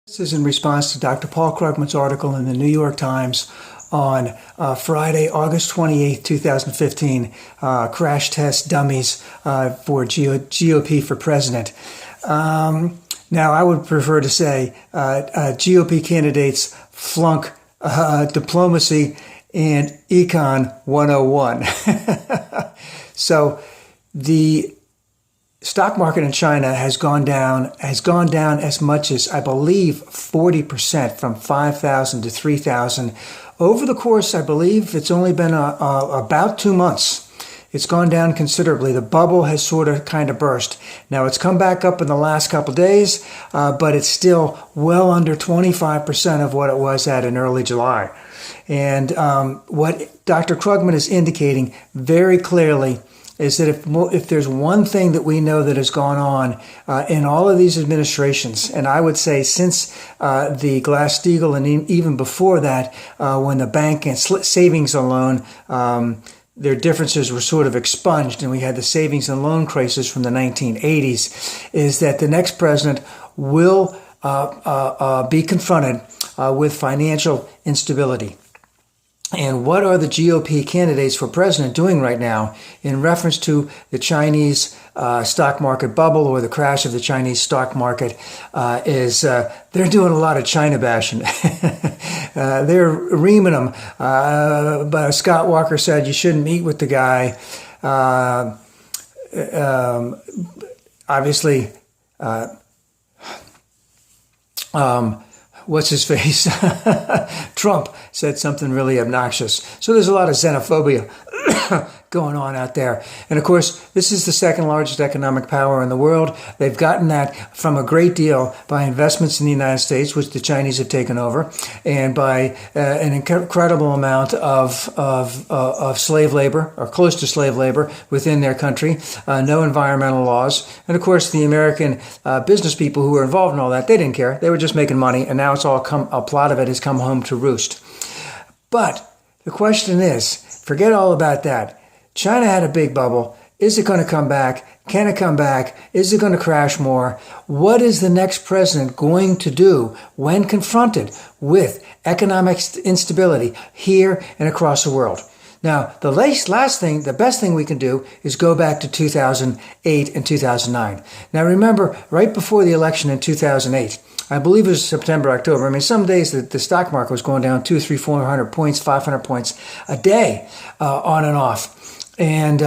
This is in response to Dr. Paul Krugman's article in the New York Times on Friday, August 28, 2015, crash test dummies for GOP for president. Now, I would prefer to say GOP candidates flunk diplomacy and econ 101. So the stock market in China has gone down as much as, I believe, 40%, from 5,000 to 3,000. Over the course, I believe it's only been about 2 months. It's gone down considerably. The bubble has kind of burst. Now, it's come back up in the last couple of days, but it's still well under 25% of what it was at in early July. And what Dr. Krugman is indicating very clearly is that if there's one thing that we know that has gone on in all of these administrations, and I would say since the Glass-Steagall and even before that, when the bank and savings and loan, their differences were sort of expunged, and we had the savings and loan crisis from the 1980s, is that the next president will be confronted with financial instability. And what are the GOP candidates for president doing right now in reference to the Chinese stock market bubble or the crash of the Chinese stock market? They're doing a lot of China bashing. They're reaming them. But Scott Walker said you shouldn't meet with the guy. Obviously, what's his face? Trump said something really obnoxious. So there's a lot of xenophobia going on out there. And of course, this is the second largest economic power in the world. They've gotten that from a great deal by investments in the United States, which the Chinese have taken over, and by an incredible amount of slave labor, or close to slave labor, within their country, no environmental laws. And of course, the American business people who were involved in all that, they didn't care. They were just making money, and now it's all a lot of it has come home to roost. But the question is, forget all about that. China had a big bubble. Is it going to come back? Can it come back? Is it going to crash more? What is the next president going to do when confronted with economic instability here and across the world? Now, the best thing we can do is go back to 2008 and 2009. Now, remember, right before the election in 2008, I believe it was September, October. I mean, some days the stock market was going down 200, 300, 400 points, 500 points a day, on and off. And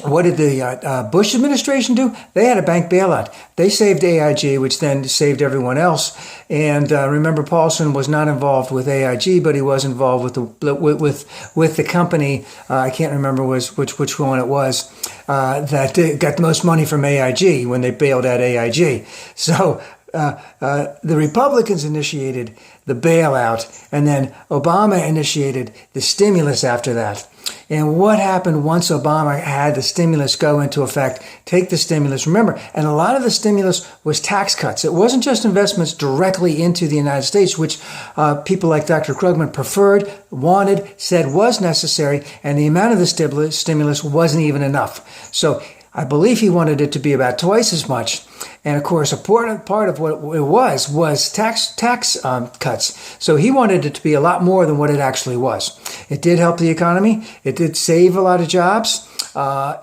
what did the Bush administration do? They had a bank bailout. They saved AIG, which then saved everyone else. And remember, Paulson was not involved with AIG, but he was involved with the company. I can't remember which one it was that got the most money from AIG when they bailed out AIG. So the Republicans initiated the bailout, and then Obama initiated the stimulus after that. And what happened once Obama had the stimulus go into effect? Take the stimulus. Remember, and a lot of the stimulus was tax cuts. It wasn't just investments directly into the United States, which people like Dr. Krugman preferred, wanted, said was necessary, and the amount of the stimulus wasn't even enough. So I believe he wanted it to be about twice as much. And of course, a part of what it was tax cuts. So he wanted it to be a lot more than what it actually was. It did help the economy. It did save a lot of jobs. But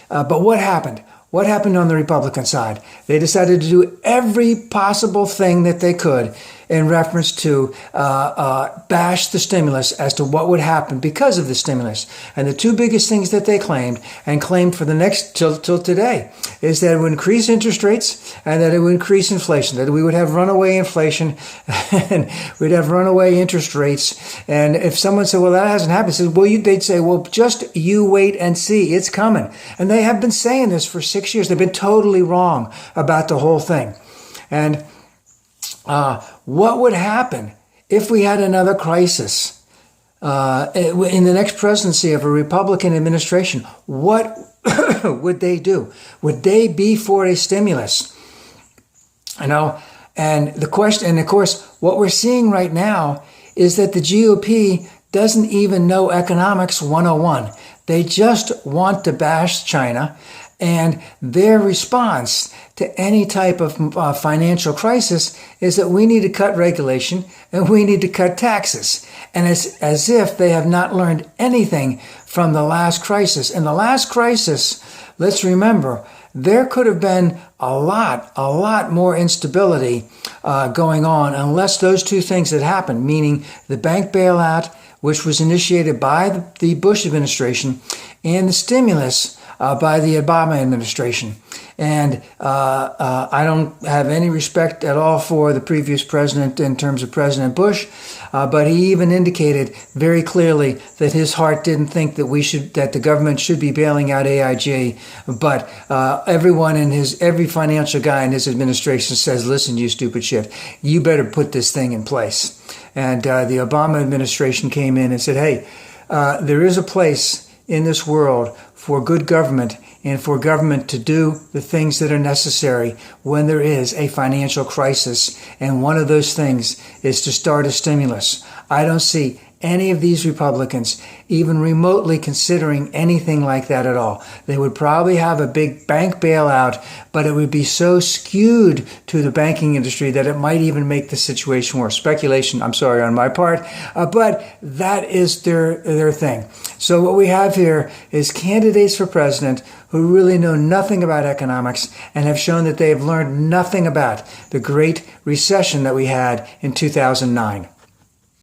what happened? What happened on the Republican side? They decided to do every possible thing that they could in reference to bash the stimulus as to what would happen because of the stimulus. And the two biggest things that they claimed for the next till today is that it would increase interest rates and that it would increase inflation, that we would have runaway inflation and we'd have runaway interest rates. And if someone said, well, that hasn't happened, they'd say, well, just you wait and see. It's coming. And they have been saying this for 6 years. They've been totally wrong about the whole thing. And what would happen if we had another crisis in the next presidency of a Republican administration? What would they do? Would they be for a stimulus? And the question, and of course, what we're seeing right now is that the GOP doesn't even know economics 101. They just want to bash China And their response to any type of financial crisis is that we need to cut regulation and we need to cut taxes. And it's as if they have not learned anything from the last crisis. In the last crisis, let's remember, there could have been a lot more instability going on unless those two things had happened, meaning the bank bailout, which was initiated by the Bush administration, and the stimulus by the Obama administration. And I don't have any respect at all for the previous president in terms of President Bush, but he even indicated very clearly that his heart didn't think that the government should be bailing out AIG. But every financial guy in his administration says, listen, you stupid shit, you better put this thing in place. And the Obama administration came in and said, hey, there is a place in this world for good government and for government to do the things that are necessary when there is a financial crisis. And one of those things is to start a stimulus. I don't see any of these Republicans even remotely considering anything like that at all. They would probably have a big bank bailout, but it would be so skewed to the banking industry that it might even make the situation worse. Speculation, I'm sorry, on my part, but that is their thing. So what we have here is candidates for president who really know nothing about economics and have shown that they have learned nothing about the Great Recession that we had in 2009.